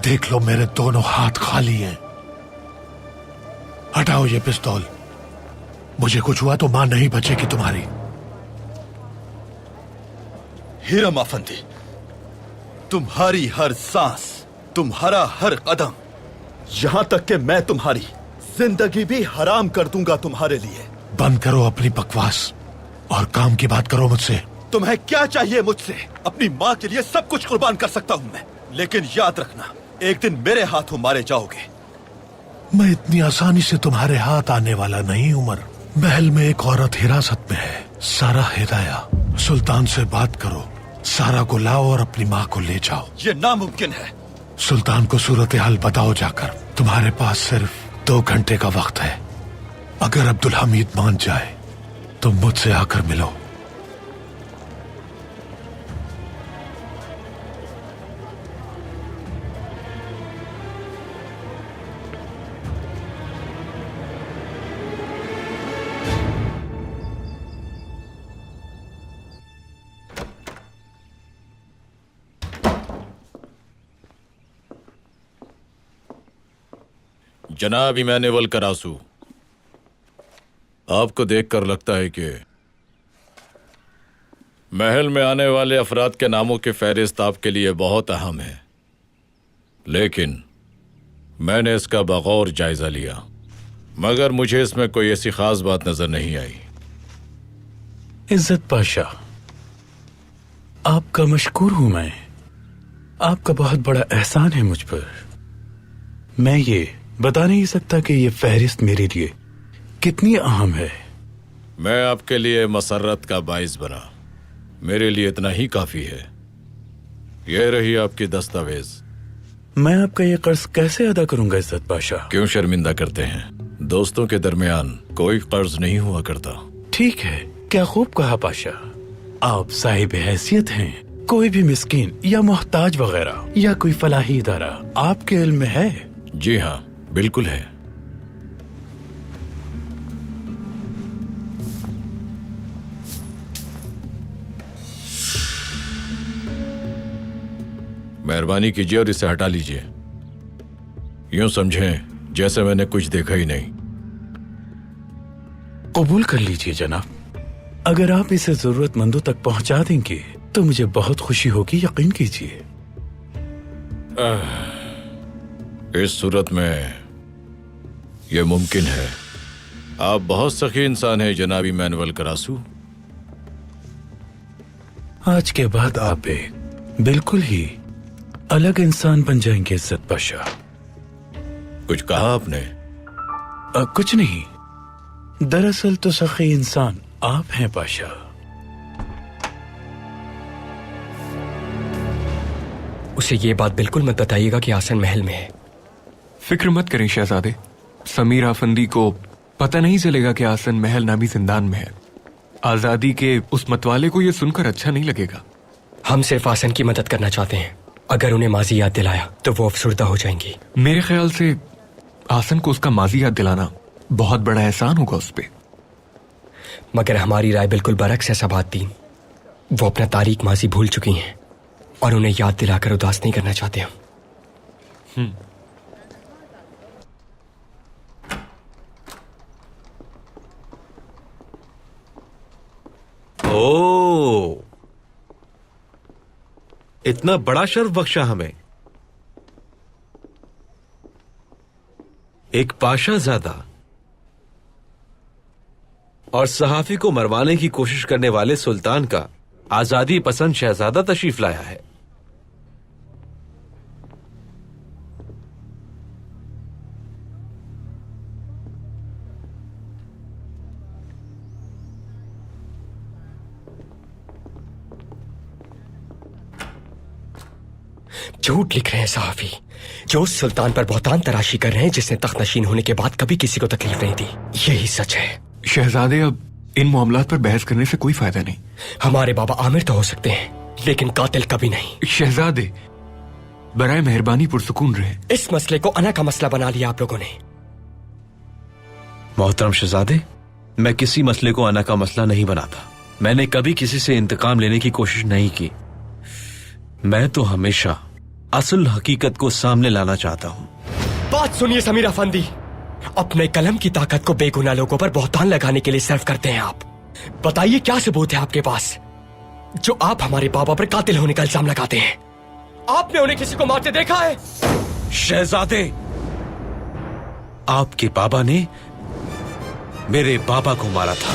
देख लो मेरे दोनों हाथ खाली हैं। हटाओ ये पिस्तौल। मुझे कुछ हुआ तो मां नहीं बचेगी तुम्हारी। हीरम अफंदी, तुम्हारी हर सांस, तुम्हारा हर कदम, यहां तक कि मैं तुम्हारी जिंदगी भी हराम कर दूंगा तुम्हारे लिए। बंद करो अपनी बकवास और काम की बात करो मुझसे। तुम्हें क्या चाहिए मुझसे? अपनी माँ के लिए सब कुछ कुर्बान कर सकता हूँ मैं, लेकिन याद रखना एक दिन मेरे हाथों मारे जाओगे। मैं इतनी आसानी से तुम्हारे हाथ आने वाला नहीं उमर। महल में एक औरत हिरासत में है, सारा हिदाया। सुल्तान से बात करो, सारा को लाओ और अपनी माँ को ले जाओ। ये नामुमकिन है। सुल्तान को सूरत हाल बताओ जाकर। तुम्हारे पास सिर्फ 2 घंटे का वक्त है। अगर अब्दुल हमीद मान जाए तो मुझसे आकर मिलो। जनाब इमानुएल करासू, आपको देखकर लगता है कि महल में आने वाले अफराद के नामों की फहरिस्त आपके लिए बहुत अहम है, लेकिन मैंने इसका बगौर जायजा लिया, मगर मुझे इसमें कोई ऐसी खास बात नजर नहीं आई। इज्जत पाशा, आपका मशकूर हूं मैं। आपका बहुत बड़ा एहसान है मुझ पर। मैं ये बता नहीं सकता कि ये फहरिस्त मेरे लिए कितनी अहम है। मैं आपके लिए मसर्रत का बाइस बना, मेरे लिए इतना ही काफी है। यह रही आपकी दस्तावेज। मैं आपका ये कर्ज कैसे अदा करूंगा इज्जत पाशा? क्यों शर्मिंदा करते हैं? दोस्तों के दरमियान कोई कर्ज नहीं हुआ करता। ठीक है, क्या खूब कहा पाशा। आप साहिब हैसियत हैं। कोई भी मिस्कीन या मोहताज वगैरह या कोई फलाही इदारा आपके इल्म में है? जी हाँ, बिल्कुल है। मेहरबानी कीजिए और इसे हटा लीजिए। यूं समझें जैसे मैंने कुछ देखा ही नहीं। कबूल कर लीजिए जनाब। अगर आप इसे जरूरतमंदों तक पहुंचा देंगे तो मुझे बहुत खुशी होगी, यकीन कीजिए। इस सूरत में यह मुमकिन है। आप बहुत सखी इंसान हैं जनाब इमानुएल करासू। आज के बाद आप एक बिल्कुल ही अलग इंसान बन जाएंगे इज्जत पाशा। कुछ कहा आपने? कुछ नहीं, दरअसल तो सखी इंसान आप हैं पाशा। उसे ये बात बिल्कुल मत बताइएगा कि आसन महल में है। फिक्र मत करें शहजादे, समीर आफंदी को पता नहीं चलेगा कि आसन महल नामी जिंदान में है। आजादी के उस मतवाले को यह सुनकर अच्छा नहीं लगेगा। हम सिर्फ आसन की मदद करना चाहते हैं। अगर उन्हें माजी याद दिलाया तो वो अफसुर्दा हो जाएंगी। मेरे ख्याल से आसन को उसका माजी याद दिलाना बहुत बड़ा एहसान होगा उस पे। मगर हमारी राय बिल्कुल बरक्स है सबाद्दीन। वो अपना तारीख माजी भूल चुकी हैं और उन्हें याद दिलाकर उदास नहीं करना चाहते हम। ओ, इतना बड़ा शर्फ बख्शा हमें। एक पाशाजादा और सहाफी को मरवाने की कोशिश करने वाले सुल्तान का आजादी पसंद शहजादा तशरीफ लाया है। झूठ लिख रहे हैं सहाफी, जो उस सुल्तान पर बहुतान तराशी कर रहे हैं जिसने तख्त नशीन होने के बाद कभी किसी को तकलीफ नहीं दी। यही सच है। शहजादे, अब इन मामलात पर बहस करने से कोई फायदा नहीं। हमारे बाबा आमिर तो हो सकते हैं, लेकिन कातिल कभी नहीं। शहजादे, बराए मेहरबानी पुरसुकून रहे। इस मसले को अना का मसला बना लिया आप लोगों ने। मोहतरम शहजादे, मैं किसी मसले को अना का मसला नहीं बनाता। मैंने कभी किसी से इंतकाम लेने की कोशिश नहीं की। मैं तो हमेशा असल हकीकत को सामने लाना चाहता हूं। बात सुनिए समीर अफंदी, अपने कलम की ताकत को बेगुनाह लोगों पर बहतान लगाने के लिए सर्व करते हैं आप। बताइए क्या सबूत है आपके पास जो आप हमारे बाबा पर कातिल होने का इल्जाम लगाते हैं? आपने उन्हें किसी को मारते देखा है? शहजादे, आपके बाबा ने मेरे बाबा को मारा था।